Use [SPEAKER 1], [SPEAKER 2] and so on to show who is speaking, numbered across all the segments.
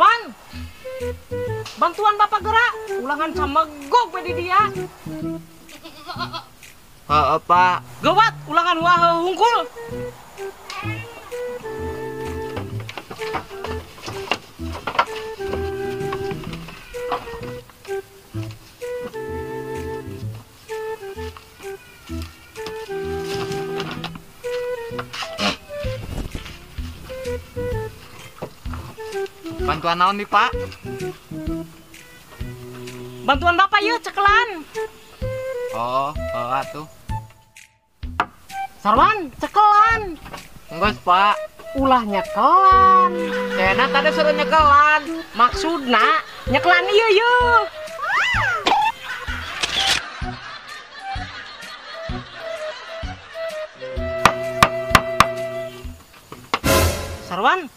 [SPEAKER 1] Sarwan, bantuan Bapak gerak. Ulangan sama gog di dia.
[SPEAKER 2] Pak.
[SPEAKER 1] Gawat, ulangan wah hungkul.
[SPEAKER 2] Bantuan naon nih, Pak?
[SPEAKER 1] Bantuan Bapak yuk cekelan.
[SPEAKER 2] Oh, atuh.
[SPEAKER 1] Sarwan, cekelan.
[SPEAKER 2] Enggak, Pak.
[SPEAKER 1] Ulah nyekelan.
[SPEAKER 2] Cena tadi suruh nyekelan.
[SPEAKER 1] Maksudna nyekelan ieu yeuh. Sarwan,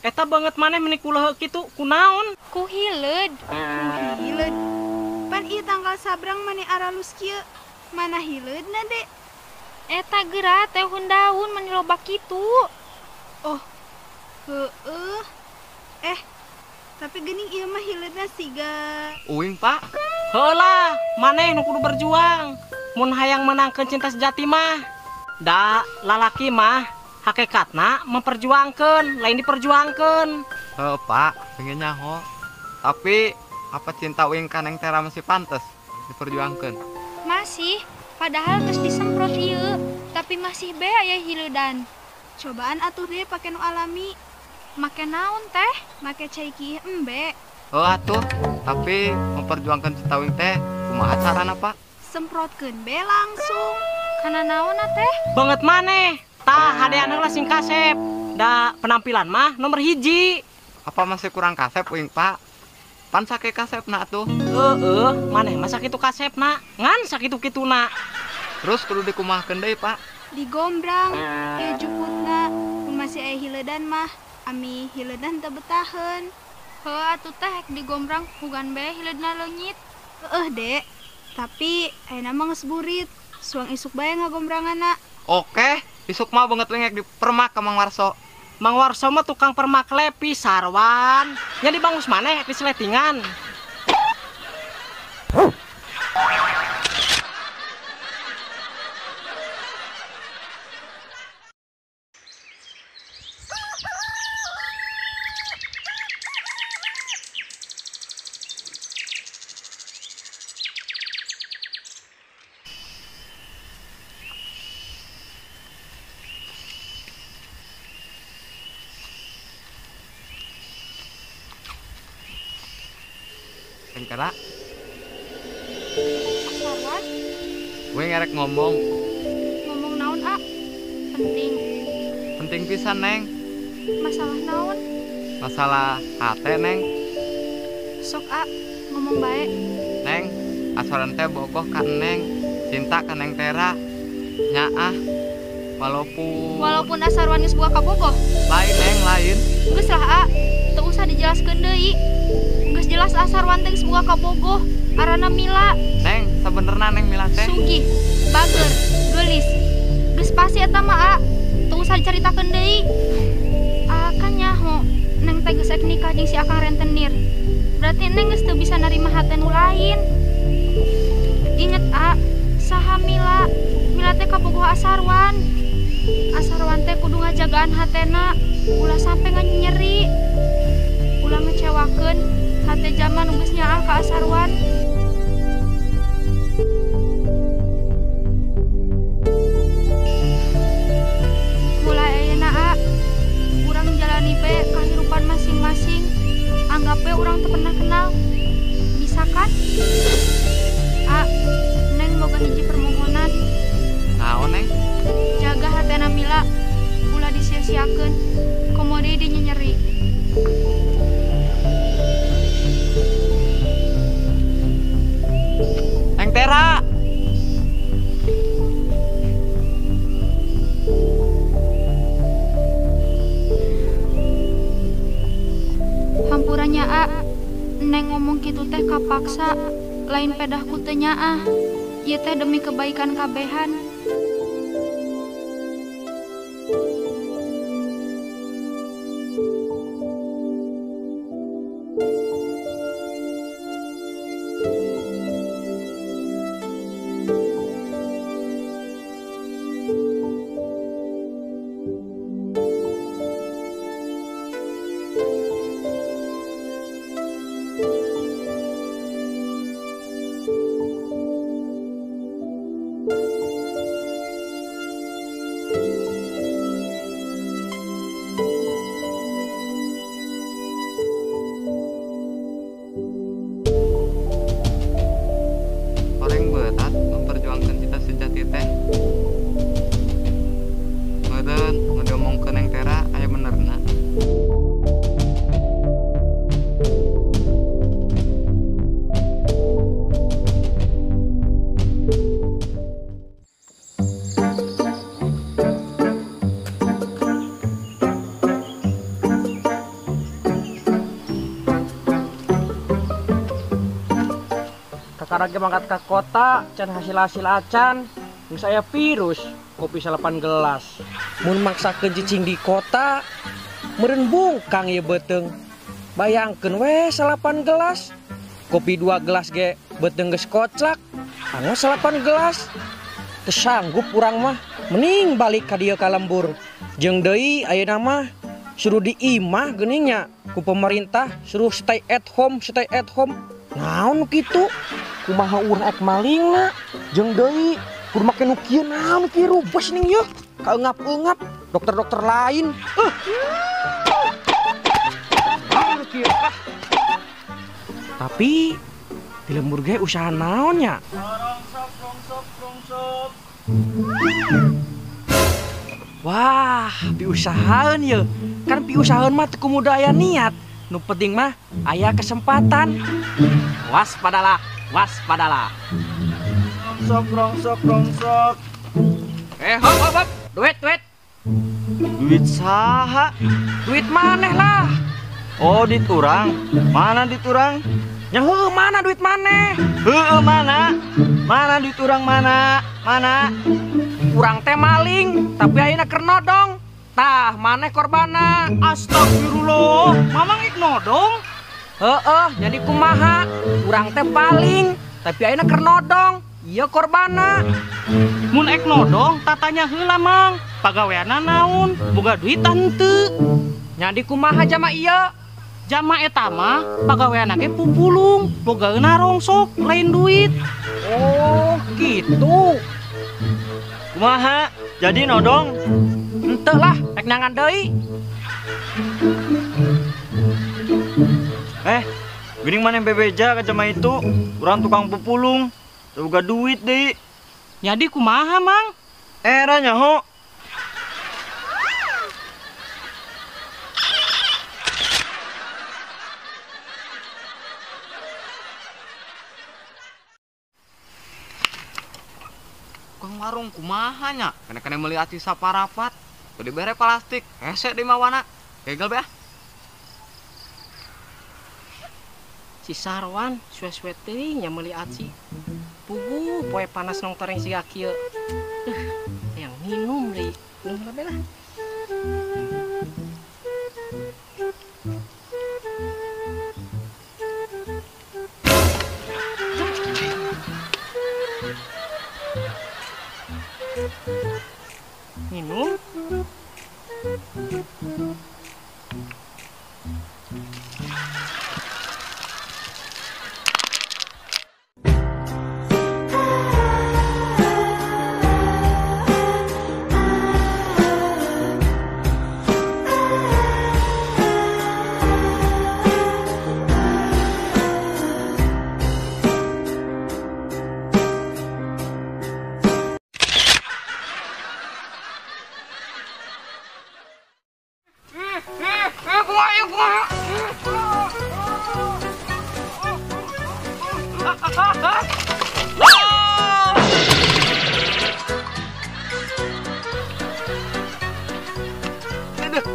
[SPEAKER 1] eta banget maneh menik ulah kitu kunaon?
[SPEAKER 3] Ku hileud.
[SPEAKER 4] Hileud. Pan ieu tanggal sabrang mani aralus kieu. Mana hileudna, Dek?
[SPEAKER 3] Eta geura teh daun mani loba kitu.
[SPEAKER 4] Oh. Heueuh. Tapi geuning ieu mah hileudna siga
[SPEAKER 2] Uing, Pak.
[SPEAKER 1] Heula, maneh nu kudu berjuang. Mun hayang menangkeun cinta sejati mah. Da lalaki mah hakikatna memperjuangkeun, lain diperjuangkeun.
[SPEAKER 2] Pak, pengen nyaho. Tapi apa cinta Uing ka Neng Tera masih pantes diperjuangkeun?
[SPEAKER 3] Masih, padahal geus disemprot ieu, tapi masih be aya hileudan.
[SPEAKER 4] cobaan atuh deh pake nu alami.
[SPEAKER 3] Make naon teh?
[SPEAKER 4] Make cai kieu embe.
[SPEAKER 2] Atuh, tapi memperjuangkan cinta Uing teh kumaha carana, Pak?
[SPEAKER 4] Semprotkeun be langsung.
[SPEAKER 3] Kana naon teh?
[SPEAKER 1] Banget maneh. Tah hadean heula sing kasep. Da penampilan mah nomor hiji.
[SPEAKER 2] Apa masih kurang kasep Uing, Pak? Pan sake kasepna atuh.
[SPEAKER 1] Maneh mah sakitu kasepna. Ngan sakitu-kituna.
[SPEAKER 2] Terus kudu dikumahkeun deui, Pak.
[SPEAKER 4] Digombrang ieu juputna. Mun masih aya hiledan mah ami hiledan teu betaheun.
[SPEAKER 3] Heuh atuh teh hek digombrang hugan be hileudna leungit.
[SPEAKER 4] Dek. Tapi ayeuna mah geus burit. Suang isuk bae ngagombranganna.
[SPEAKER 2] Oke, isuk mah banget wengek di permak ka Mang Warso.
[SPEAKER 1] Mang Warso mah tukang permak lepi, Sarwan. Nya dibangus maneh di seletingan.
[SPEAKER 2] Neng Tera,
[SPEAKER 3] Sarwan,
[SPEAKER 2] gue ngerek ngomong.
[SPEAKER 3] ngomong naon, A? Penting.
[SPEAKER 2] Penting pisan, Neng.
[SPEAKER 3] Masalah naon?
[SPEAKER 2] Masalah hate, Neng.
[SPEAKER 3] Sok, A, ngomong bae.
[SPEAKER 2] Neng, asoran teh bogoh kan Neng. Cinta ka Neng Tera. Nyaah.
[SPEAKER 3] Walaupun Sarwan geus boga kabogoh.
[SPEAKER 2] Lain, Neng, lain.
[SPEAKER 3] Geus lah, A. Teu usah dijelaskeun deui. Geus jelas Sarwan teh geus boga kabogoh. Arana Mila.
[SPEAKER 2] Neng, sebenerna Neng Mila teh.
[SPEAKER 3] Sugih, bager, geulis. Geus pasti eta mah, A. Teu usah dicaritakeun deui. Kan nyaho, Neng teh geus ek nikah jeung si Akang rentenir. Berarti Neng geus teu bisa narima hate nu lain. Inget, A, saha Mila? Mila teh kabogoh Sarwan. Sarwan teh kudu ngajagaan hatena, ulah sampe nyeri. Ulah ngecewakeun hate zaman nu geus nyaah ka Sarwan. Mulai ayeuna, A, urang jalani be kahirupan masing-masing. Anggap we urang teu pernah kenal. Bisa kan? A, Neng boga hiji permohonan.
[SPEAKER 2] Naon, Neng?
[SPEAKER 3] Jaga hatena Mila, ulah disia-siakeun. Komo deui dinya nyeri.
[SPEAKER 2] Neng Tera.
[SPEAKER 3] Hampurannya, A, Neng ngomong kitu teh kapaksa, lain pedah ku teu nyaah. Ieu teh demi kebaikan kabehan.
[SPEAKER 2] Orang berat memperjuangkan cita sejati teh. Meureun ngomongkeun Neng Tera aya benerna.
[SPEAKER 1] Kakak mangkat ke kota, can hasil acan, geus aya virus, kopi 8 gelas. Mun maksakeun cicing di kota, meureun bungkang ieu beuteung. Bayangkeun we 8 gelas, kopi 2 gelas ge beuteung geus koclak, angos 8 gelas. Teu sanggup urang mah, mending balik ka dieu ka lembur. Jeung deui ayeuna mah suruh diimah geuningnya ku pemerintah, suruh stay at home. Naon kitu? Kumaha urang ek malingna jeung deui kudu make nu kieu naon kieu rubes ning yeuh kaeungap-eungap dokter lain tapi di lembur ge usaha naon nya? Wah, piusahaeun yeuh. Kan piusahaeun mah teu kudu aya niat. Nu penting mah aya kesempatan. Waspadalah. Rongsok. Hop. Duit.
[SPEAKER 5] Duit saha?
[SPEAKER 1] Duit maneh lah.
[SPEAKER 5] Oh, duit urang. Mana duit urang?
[SPEAKER 1] Yang mana duit maneh?
[SPEAKER 5] Mana? Mana duit urang mana?
[SPEAKER 1] Urang teh maling, tapi ayeuna keur nodong. Tah, maneh korbana.
[SPEAKER 5] Astagfirullah. Mamang ik nodong.
[SPEAKER 1] Jadi kumaha? Urang teh paling, tapi ayeuna keur nodong. Ieu korbana.
[SPEAKER 5] Mun ek nodong, tatanya heula mang. Pagaweana naon? Boga duit henteu.
[SPEAKER 1] Jadi kumaha jama ieu?
[SPEAKER 5] Jama eta mah pagaweana ge pupulung, bogaeuna rongsok, lain duit.
[SPEAKER 1] Oh, gitu.
[SPEAKER 5] Kumaha? Jadi nodong?
[SPEAKER 1] Henteu lah, rek nangan deui.
[SPEAKER 5] Geuning maneh bebeja ka jama itu, urang tukang pupulung, boga duit deui.
[SPEAKER 1] Jadi kumaha, Mang?
[SPEAKER 5] Era nyaho.
[SPEAKER 2] Tukang warung kumaha nya? Kena meuli aci saparapat. Teu dibere plastik, hese di mawana. Gegel be ah.
[SPEAKER 1] Si Sarwan suwe-suwe teuing nya meuli aci. Puguh poe panas nong toreng siga kieu. Yang minum deui. Minum lah bela. Minum.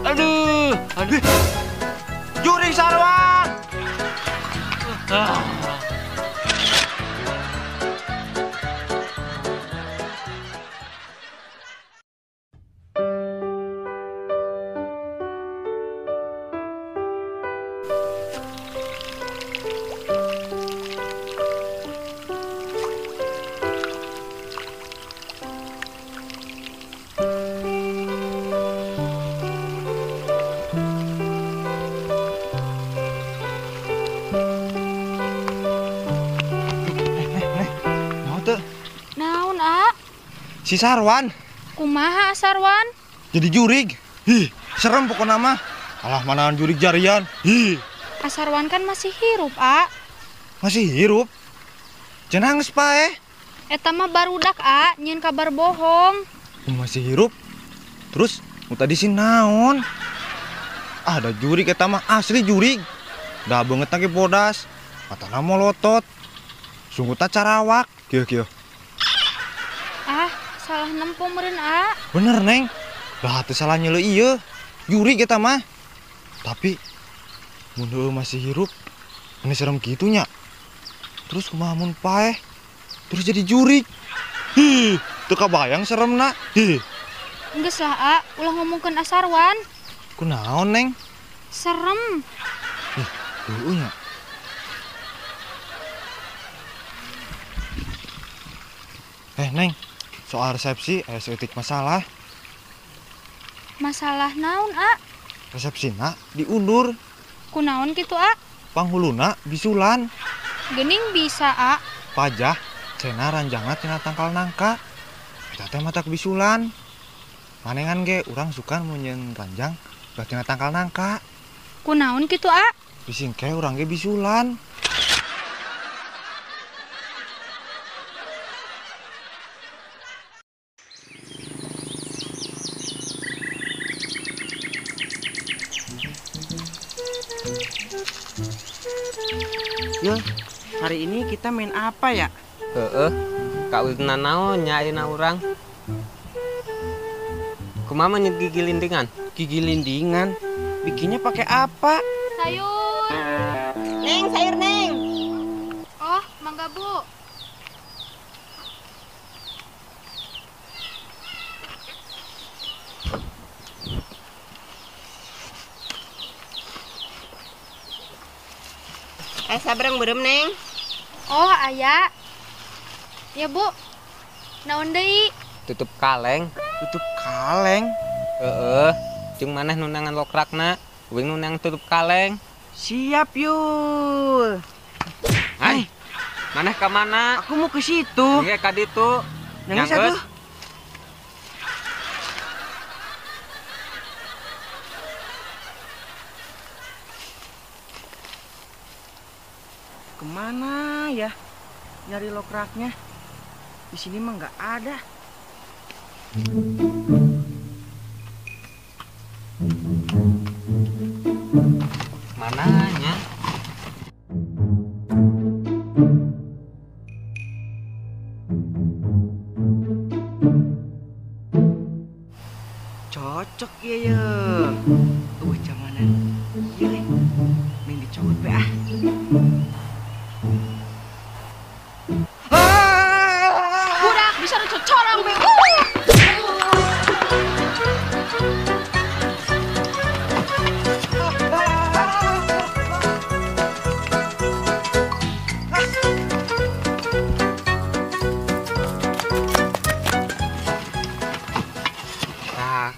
[SPEAKER 5] Aduh. Juri Sarwan.
[SPEAKER 6] Si Sarwan
[SPEAKER 3] Kumaha Sarwan?
[SPEAKER 6] jadi jurig. Ih, serem pokoknya mah. Alah manaan jurig jarian. Ih,
[SPEAKER 3] Sarwan kan masih hirup, A.
[SPEAKER 6] masih hirup. Cenah geus paeh.
[SPEAKER 3] Eta mah barudak, A, nyeun kabar bohong.
[SPEAKER 6] Masih hirup. Terus nu tadi si naon? Ada jurig eta mah asli jurig. Da banget ke bodas. Matana molotot. Sungguh tak carawak. Kieu.
[SPEAKER 3] Ah, salah nempo meureun, A.
[SPEAKER 6] Bener, Neng. Dah teu salah nyeleu ieu. Jurig eta mah. Tapi mun heueuh masih hirup, ini serem gitunya. Terus kumaha mun paeh? Terus jadi jurig. Hi, teu kabayang seremna. Hi.
[SPEAKER 3] Geus lah, A, ulah ngomongkeun Sarwan.
[SPEAKER 6] Kunaon, Neng?
[SPEAKER 3] Serem.
[SPEAKER 6] Heueuh nya. Neng, soal resepsi aya seutik masalah.
[SPEAKER 3] Masalah naon, A?
[SPEAKER 6] Resepsina diundur.
[SPEAKER 3] Kunaon kitu, A?
[SPEAKER 6] Panghuluna bisulan.
[SPEAKER 3] Geuning bisa, A.
[SPEAKER 6] Pajah cena ranjangna tina tangkal nangka. Eta teh mata bisulan. Manengan ge urang sukan munyeun ranjang udah tina tangkal nangka.
[SPEAKER 3] Kunaon kitu, A?
[SPEAKER 6] Bisingke urang ge bisulan.
[SPEAKER 1] Yul, hari ini kita main apa ya?
[SPEAKER 2] Kawinan naonnya ayeuna urang. Kumaha nyet gigi lindingan?
[SPEAKER 1] Gigi lindingan. Bikinnya pakai apa?
[SPEAKER 3] Sayur.
[SPEAKER 4] Neng, sayur Neng.
[SPEAKER 3] Oh, mangga, Bu.
[SPEAKER 4] Sabrang berem Neng.
[SPEAKER 3] Oh, aya. Ya, Bu. Naon deui?
[SPEAKER 2] Tutup kaleng.
[SPEAKER 1] Tutup kaleng.
[SPEAKER 2] Jeung maneh nu nangan lokrakna, wing nu nang tutup kaleng.
[SPEAKER 1] Siap, Yul.
[SPEAKER 2] Hai. Maneh ka mana?
[SPEAKER 1] Aku mau ke situ.
[SPEAKER 2] Ieu ka ditu.
[SPEAKER 1] Yang bisa tuh. Kemana ya? Nyari lokraknya. Di sini mah nggak ada.
[SPEAKER 2] Mananya?
[SPEAKER 1] Cocok ya. Jamanan. Iya, main dicopot be ah.
[SPEAKER 4] Budak bisa cocorang be.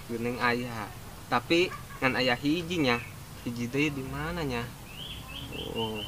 [SPEAKER 2] Geuning aya. Tapi ngan aya hijinya. Hiji deui di mananya? Oh.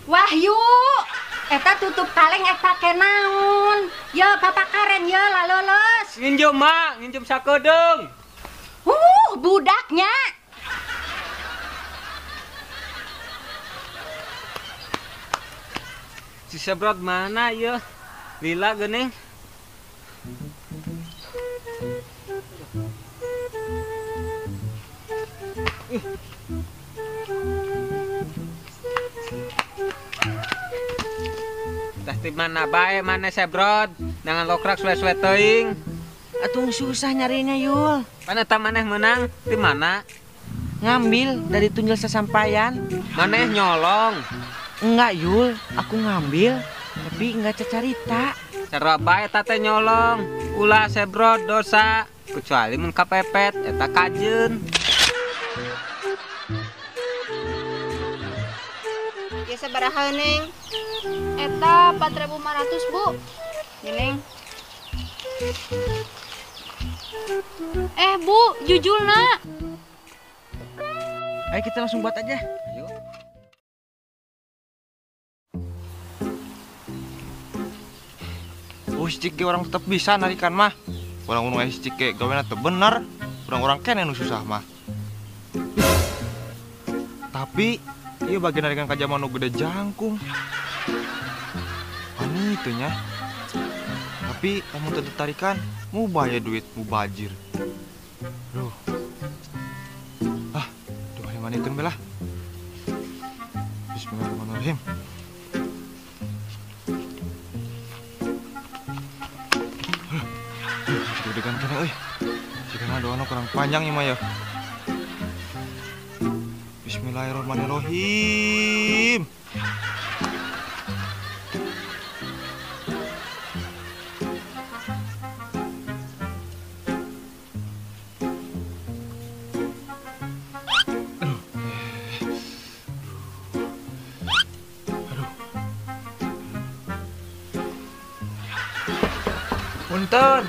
[SPEAKER 7] Wahyu, eta tutup kaleng eta kenaun. Yo papakaren yo lalolos.
[SPEAKER 2] Nginjem mak, nginjem sakedeung.
[SPEAKER 7] Budaknya.
[SPEAKER 2] Si Sebrot mana ya? Lila geuning. Tah ti mana bae mana Sebrot? Nangan lokrak suwe-suwe teuing.
[SPEAKER 1] Atuh susah nyarinya, Yul.
[SPEAKER 2] Pan eta maneh menang di mana?
[SPEAKER 1] ngambil dari tunjil sesampaian.
[SPEAKER 2] Maneh nyolong.
[SPEAKER 1] Enggak Yul, aku ngambil tapi enggak cerita.
[SPEAKER 2] Cara bae eta teh nyolong. Ulah sebrot dosa. Kecuali mun kapepet eta kajeun.
[SPEAKER 4] Ya sabaraha Neng?
[SPEAKER 3] Eta 4.500 Bu.
[SPEAKER 4] Ya Neng.
[SPEAKER 3] Bu, jujulna.
[SPEAKER 1] Ayo kita langsung buat aja.
[SPEAKER 2] Ayo.
[SPEAKER 6] Cik ge orang tetap bisa narikan mah. Orang gunung cik ge gaweana teu bener. Orang-orang kene nu susah mah. Tapi ieu bagian narikan ka zaman nu gede jangkung. Ani itu nya. Tapi kamu teu tarikan, mau bayar duit, mau bajir. Duh. Manikeun belah. Bismillahirrahmanirrahim. Degan kene euy. Sigana doana kurang panjang ieu mah ya. Bismillahirrahmanirrahim.
[SPEAKER 1] Punten.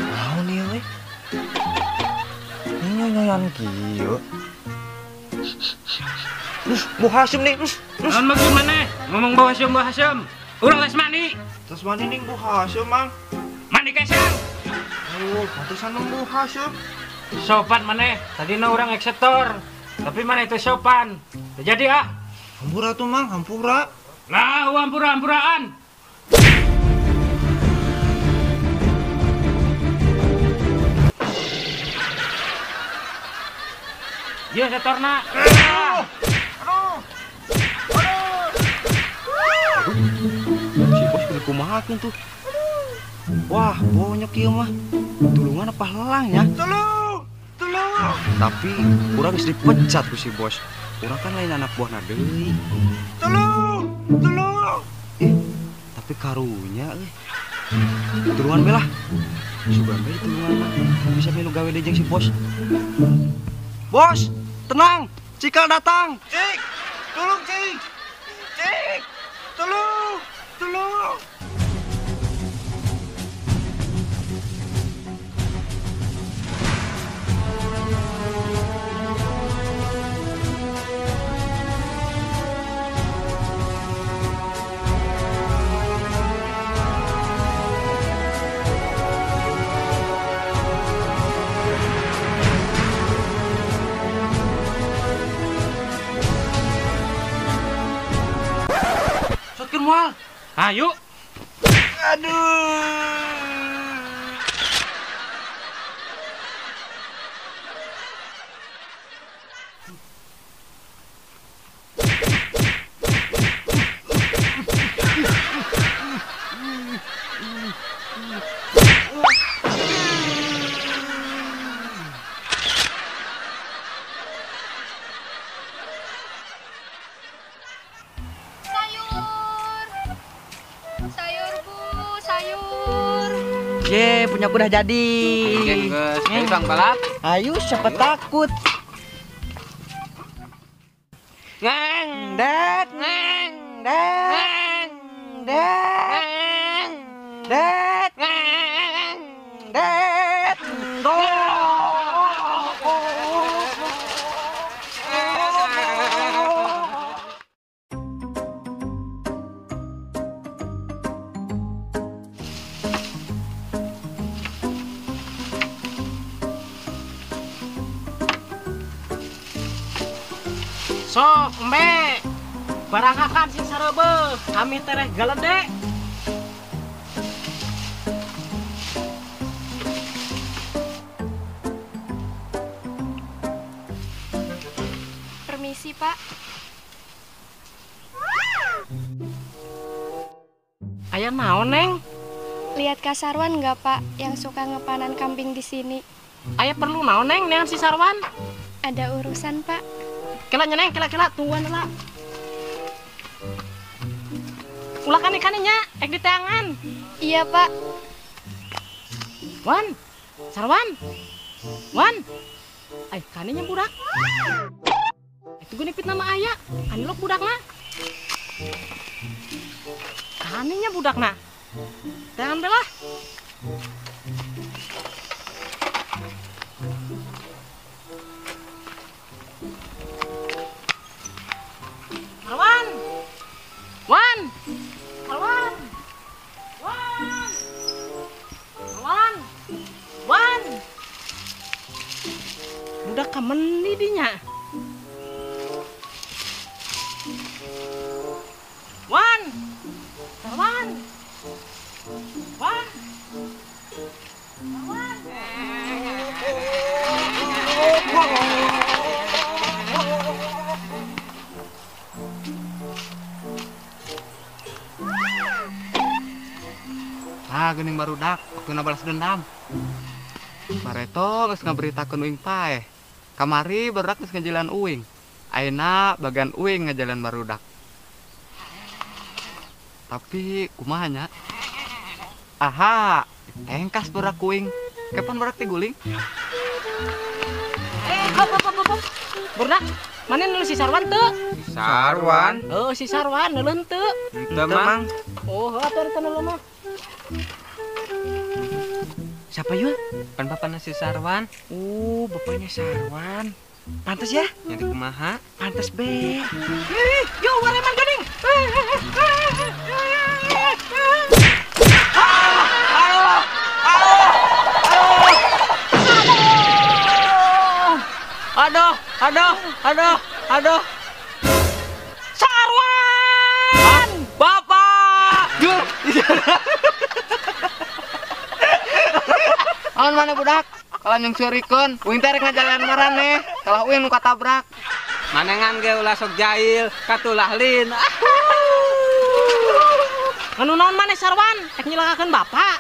[SPEAKER 1] Mau nih we. Ini nyoyan kieu. Bu Hasyim nih.
[SPEAKER 5] Naon bagaimana? Ngomong Bu Hasyim. Urang geus mandi.
[SPEAKER 6] Terus mandi ning Bu Hasyim, Mang.
[SPEAKER 5] Mandi kesang.
[SPEAKER 6] Oh, pantesan nang Bu Hasyim.
[SPEAKER 5] Sopan maneh. Tadina urang eksetor. Tapi mana itu sopan. Jadi
[SPEAKER 6] Hampura tuh, Mang, hampura.
[SPEAKER 5] Nah, hampura-hampuraan. Dia setorna.
[SPEAKER 1] Si bos kudu kumahakeun tuh. Wah, bonyok ieu mah. Tulungan apa helang ya?
[SPEAKER 6] Tolong!
[SPEAKER 1] Tapi urang geus dipecat ku si bos. Urang kan lain anak buahna deui.
[SPEAKER 6] Tolong!
[SPEAKER 1] Tapi karunya euy. Tulungan belah. Sugan bae tulungan mah. Bisa melu gawe deui jeung si bos. Bos, tenang. Cikal datang.
[SPEAKER 6] Cik! Tolong, Cik! Cik! Tolong!
[SPEAKER 5] Sotkeun moal. Ayo.
[SPEAKER 6] Aduh!
[SPEAKER 1] Ye, punya aku udah jadi.
[SPEAKER 2] Geus, ayo Bang balap.
[SPEAKER 1] Ayo, siapa takut?
[SPEAKER 2] Ngeng,
[SPEAKER 1] Det,
[SPEAKER 2] ngeng,
[SPEAKER 1] det, det,
[SPEAKER 2] ngeng,
[SPEAKER 1] det,
[SPEAKER 2] ngeng.
[SPEAKER 1] det.
[SPEAKER 5] Sok, Mbe. Barangakan sing sareubeuh. Kami tereh galedek.
[SPEAKER 3] Permisi, Pak.
[SPEAKER 5] Aya naon, Neng?
[SPEAKER 8] lihat Kak Sarwan nggak Pak yang suka ngepanen kambing di sini?
[SPEAKER 1] Ayah perlu naon Neng dengan si Sarwan?
[SPEAKER 8] Ada urusan Pak.
[SPEAKER 1] Kela Neng, kela tungguan lah. Ulakan ikannya, ek di tangan.
[SPEAKER 8] Iya Pak.
[SPEAKER 1] Wan, Sarwan, Wan, ay kaninya budak. Itu gue nipit nama ayah, anilok budak na. Kaninya budak na. Tangan belah. Sarwan, Wan, Sarwan, Wan, Sarwan, Wan. Budak kamen nih dinya. Wan, Sarwan, Wan, Sarwan.
[SPEAKER 2] Ah, geuning barudak, waktu balas dendam. Bareto geus ngaberitakeun uing paeh. Kamari barudak geus ngajalan uing. Ayeuna bagian uing ngajalan barudak. Tapi kumaha nya? Aha, engkas barudak uing. Kapan barudak teh guling?
[SPEAKER 1] Hop. Barudak, mana nu si Sarwan teu?
[SPEAKER 6] Sarwan.
[SPEAKER 1] Oh, si Sarwan neuleun teu.
[SPEAKER 6] Teu Mang.
[SPEAKER 1] Oh, atuh neuleun mah.
[SPEAKER 9] Siapa yuk? Kan bapaknya si Sarwan.
[SPEAKER 1] Bapaknya Sarwan. Pantes ya?
[SPEAKER 9] Yang di kumaha?
[SPEAKER 1] Pantes be. Yo, wareman geuning. Aduh. Sarwan!
[SPEAKER 2] Bapak! Awan mana budak? Kalau yang surikeun, uing teh rek ngajalan marane. Kalau uing nu katabrak.
[SPEAKER 9] Manengan ge ulah sok jahil, katulah lin.
[SPEAKER 1] Anu naon maneh Sarwan? Ek nyelakakeun bapak.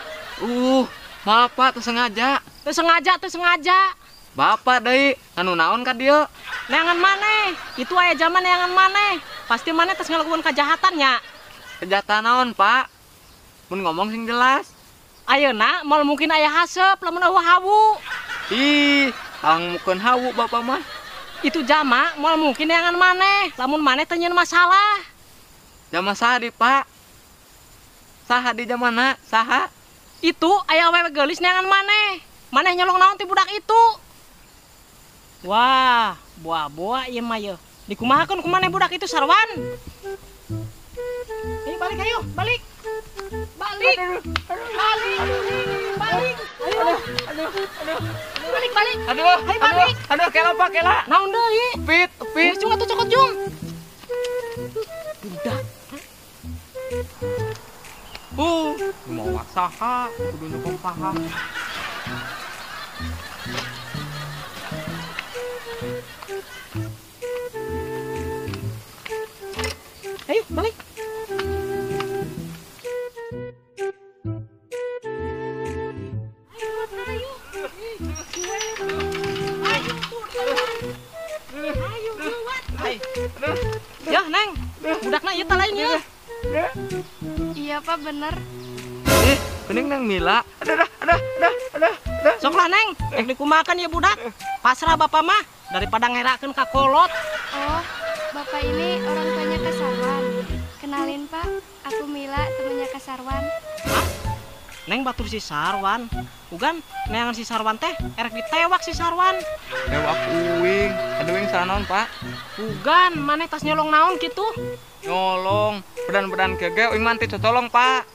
[SPEAKER 2] Bapak teu sengaja.
[SPEAKER 1] Teu sengaja.
[SPEAKER 2] Bapak deui, anu naon ka dieu?
[SPEAKER 1] Neangan maneh. Itu aya zaman neangan maneh. Pasti maneh tes ngelakukan kejahatan nya.
[SPEAKER 2] Kejahatan naon, Pak? Mun ngomong sing jelas.
[SPEAKER 1] Ayeuna mal mungkin aya haseup lamun eueuh hawu.
[SPEAKER 2] Ih, angmukeun hawu bapak mah.
[SPEAKER 1] Itu jama mal mungkin neangan maneh lamun maneh teu nyeun masalah.
[SPEAKER 2] Jama saha di, Pak? Saha di jamana? Saha?
[SPEAKER 1] Itu aya awewe geulis neangan maneh. Maneh nyolong naon ti budak itu? Wah, buah ieu mah ye. Dikumahakeun ku maneh budak itu Sarwan? Ayo balik. Balik. Ayo. Balik.
[SPEAKER 2] Aduh,
[SPEAKER 1] Ayo balik.
[SPEAKER 2] Aduh, kela Pak, kela.
[SPEAKER 1] Naon deui?
[SPEAKER 2] Pit.
[SPEAKER 1] Cung atuh cokot cung. Budak.
[SPEAKER 2] Mau saha, kudu nyokong paha.
[SPEAKER 1] Ayo balik. Ya, Neng. Budakna ieu tah lain ya.
[SPEAKER 8] Iya Pak, bener.
[SPEAKER 2] Bening Neng Mila. Aduh.
[SPEAKER 1] Sok lah Neng, ek dikumahakeun ya budak. Pasrah bapak mah daripada ngerakeun ka kolot.
[SPEAKER 8] Oh, Bapak ini orang tuanya Kak Sarwan. Kenalin Pak, aku Mila, temennya Kak Sarwan.
[SPEAKER 1] Neng batur si Sarwan. Bukan, neangan si Sarwan teh erek ditewak si Sarwan.
[SPEAKER 2] Tewak uing. Aduh uing saha naon, Pak?
[SPEAKER 1] Bukan, maneh tas nyolong naon gitu.
[SPEAKER 2] Nyolong. Bedan-bedan kege uing mah teu cocolong, Pak.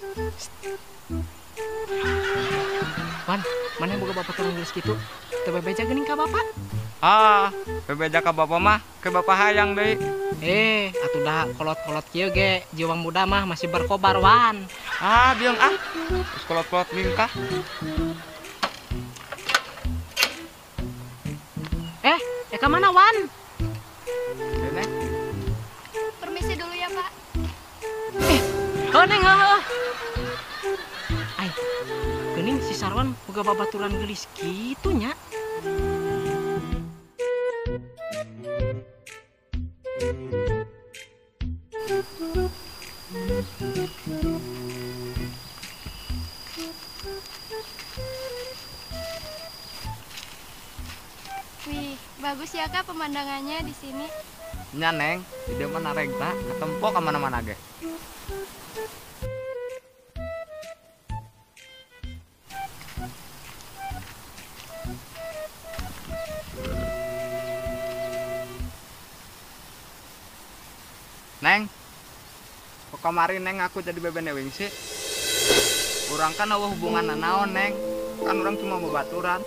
[SPEAKER 1] Wan, maneh boga bapak teu nulis kitu. Teu bebeja geuning ka bapak.
[SPEAKER 2] Bebeja ka bapak mah, ke bapak hayang deui.
[SPEAKER 1] Atuh dah kolot-kolot kieu ge, jiwa muda mah masih berkobar Wan.
[SPEAKER 2] Biang Terus kolot-kolot mingkah.
[SPEAKER 1] Ka mana Wan?
[SPEAKER 2] Neng.
[SPEAKER 8] Permisi dulu ya Pak.
[SPEAKER 1] Neng, Ay,
[SPEAKER 5] boga babaturan gelis gitunya.
[SPEAKER 8] Wih, bagus ya Kak pemandangannya di sini.
[SPEAKER 2] Nya Neng, di dia mana regta, ketempo kemana-mana ge. Neng, kok kemarin Neng aku jadi beben dewing sih? Urang kan eueuh hubungan naon Neng, kan orang cuma babaturan.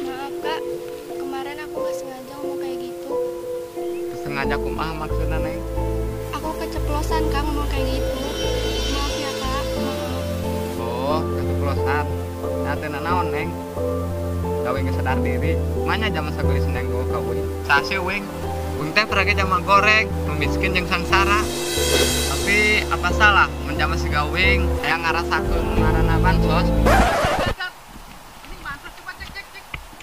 [SPEAKER 8] Maaf Kak, kemarin aku nggak sengaja ngomong kayak gitu.
[SPEAKER 2] Sengaja kumaha maksudna Neng?
[SPEAKER 8] Aku keceplosan Kak ngomong kayak gitu. Maaf ya Kak, maaf.
[SPEAKER 2] Oh, keceplosan. Nah, teu naon Neng. Gawing sadar diri, manya jama sagelis Neng go ka uing. Sase uing. Uing teh perage jama goreng, nu miskin jeung sangsara. Tapi apa salah mun jama si gawing aya ngarasakeun ngaranna bansos?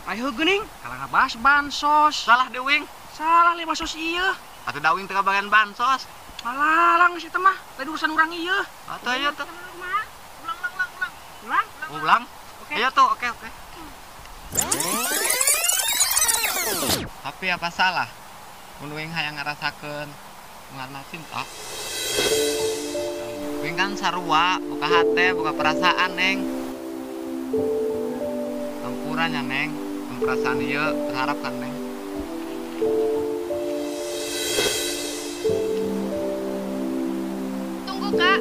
[SPEAKER 5] Ayo geuning, kalang bahas bansos.
[SPEAKER 2] Salah deh uing.
[SPEAKER 5] Salah li bansos ieu.
[SPEAKER 2] Atuh da uing teu kabagian bansos.
[SPEAKER 5] Malalang sih teh mah, tadi urusan urang ieu.
[SPEAKER 2] Atuh aya tuh.
[SPEAKER 5] Ulang.
[SPEAKER 2] Ulang. Ayo tuh, oke. Tapi apa salah? Mun uing hayang ngarasakeun ngaranna cinta. Uing kan sarua, buka hate, buka perasaan, Neng. Campurannya, Neng. Perasaan ieu berharap kan, Neng.
[SPEAKER 8] Tunggu Kak.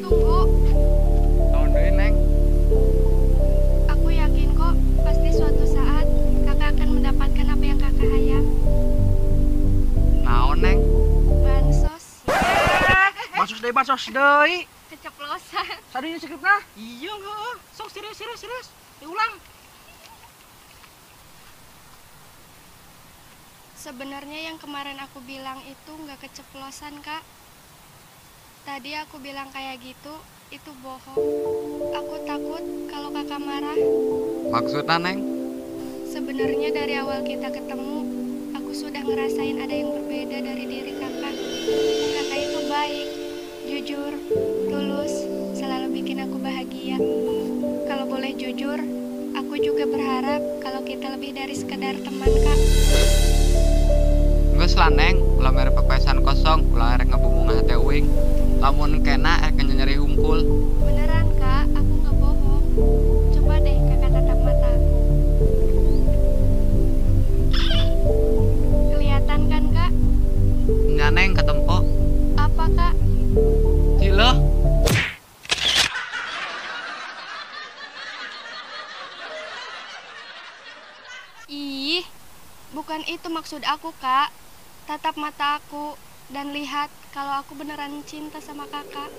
[SPEAKER 8] Tunggu,
[SPEAKER 2] Tahun deui, Neng.
[SPEAKER 8] aku yakin kok pasti suatu saat Kakak akan mendapatkan apa yang Kakak hayang.
[SPEAKER 2] Naon, Neng?
[SPEAKER 8] Bansos.
[SPEAKER 5] Bansos deui.
[SPEAKER 8] Keceplosan.
[SPEAKER 5] Sadinya skripna? Iya heuh. Sok serius. Diulang.
[SPEAKER 8] Sebenarnya yang kemarin aku bilang itu nggak keceplosan Kak. Tadi aku bilang kayak gitu, itu bohong. Aku takut kalau Kakak marah.
[SPEAKER 2] Maksudna, Neng?
[SPEAKER 8] Sebenarnya dari awal kita ketemu, aku sudah ngerasain ada yang berbeda dari diri Kakak. Kakak itu baik, jujur, tulus, selalu bikin aku bahagia. Kalau boleh jujur, aku juga berharap kalau kita lebih dari sekedar teman Kak.
[SPEAKER 2] Geus lah, Neng. Ulah mere pepesan kosong, ulah erek ngabubunga hate uing. Lamun kena erek nyeri hungkul.
[SPEAKER 8] Beneran Kak, aku nggak bohong. Coba deh Kakak tatap mata aku. Kelihatan kan Kak?
[SPEAKER 2] Nya, Neng, ketempo.
[SPEAKER 8] Apa Kak?
[SPEAKER 2] Cileuh.
[SPEAKER 8] Ih, bukan itu maksud aku Kak. Tatap mata aku dan lihat kalau aku beneran cinta sama Kakak.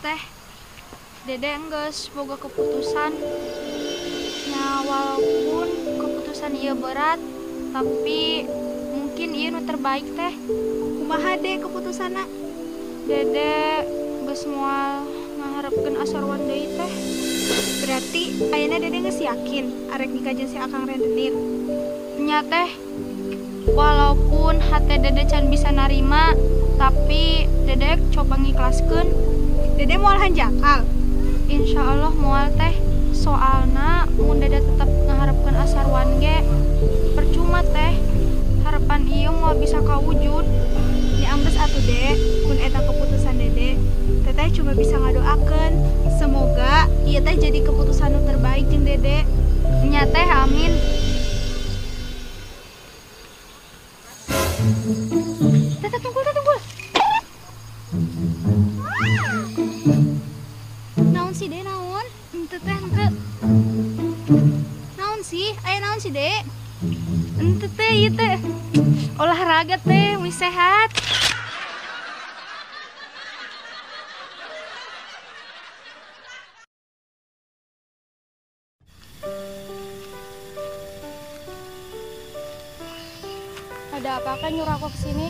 [SPEAKER 3] teh. Dede geus boga keputusan. Ya walaupun keputusan ieu berat, tapi mungkin ieu nu terbaik teh.
[SPEAKER 4] Kumaha deh keputusanna?
[SPEAKER 3] Dede geus moal ngaharepkeun asarwan deui teh.
[SPEAKER 4] Berarti ayeuna Dede geus yakin arek nikah jeung si Akang Rentenir.
[SPEAKER 3] Nya teh, walaupun hate Dede can bisa narima, tapi Dede coba ngikhlaskeun.
[SPEAKER 4] Dede moal hanjakal.
[SPEAKER 3] Insya Allah moal teh. Soalna mun Dede tetep ngaharepkeun asarwan ge percuma teh. Harapan ieu moal bisa kawujud.
[SPEAKER 4] Ya anggeus atuh Dek, mun eta keputusan Dede, Teteh cuma bisa ngadoakeun semoga ieu teh jadi keputusan nu terbaik jeung Dede.
[SPEAKER 3] Nya teh amin. Teteh tunggu.
[SPEAKER 4] Naon sih Dek naon?
[SPEAKER 3] Teteh engke.
[SPEAKER 4] Naon sih? Aya naon sih Dek?
[SPEAKER 3] Ente teh ieu teh olahraga teh wis sehat.
[SPEAKER 8] Ada apa kan nyuruh aku kesini?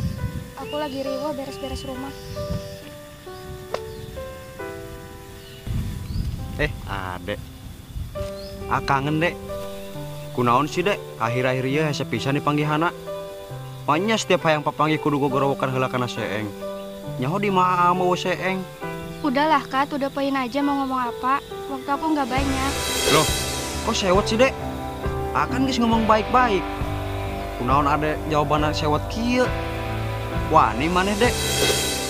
[SPEAKER 8] Aku lagi riweuh beres-beres rumah.
[SPEAKER 10] Adek. Kangen, Dek. Kunaon sih, Dek? Akhir-akhir ieu hese pisan dipanggihana. Panya setiap hayang papanggih kudu gogorowokan heula kana Seeng. Nyaho di mah mau Seeng.
[SPEAKER 8] Udahlah, Kat, udah poin aja mau ngomong apa. Waktu aku nggak banyak.
[SPEAKER 10] Loh, kok sewot sih, Dek? Akan geus ngomong baik-baik. Kunaon ade jawaban sewot kieu? Wani maneh, Dek?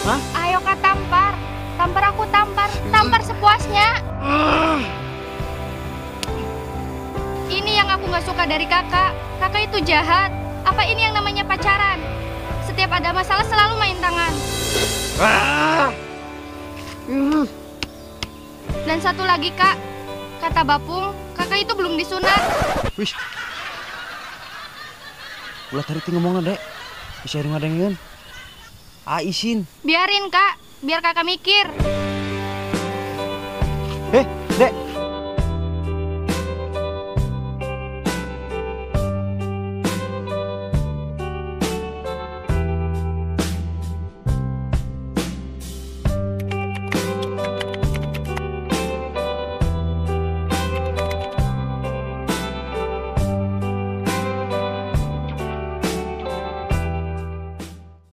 [SPEAKER 10] Hah?
[SPEAKER 3] Ayo Kak tampar. Tampar aku tampar sepuasnya. Ini yang aku nggak suka dari kakak. Kakak itu jahat. Apa ini yang namanya pacaran? Setiap ada masalah selalu main tangan. Dan satu lagi Kak, kata Bapung, kakak itu belum disunat.
[SPEAKER 10] Wis. Ulah tadi ngomongna, Dek. Bisa ngadengeun. Isin.
[SPEAKER 3] Biarin Kak, biar kakak mikir.
[SPEAKER 10] Eh,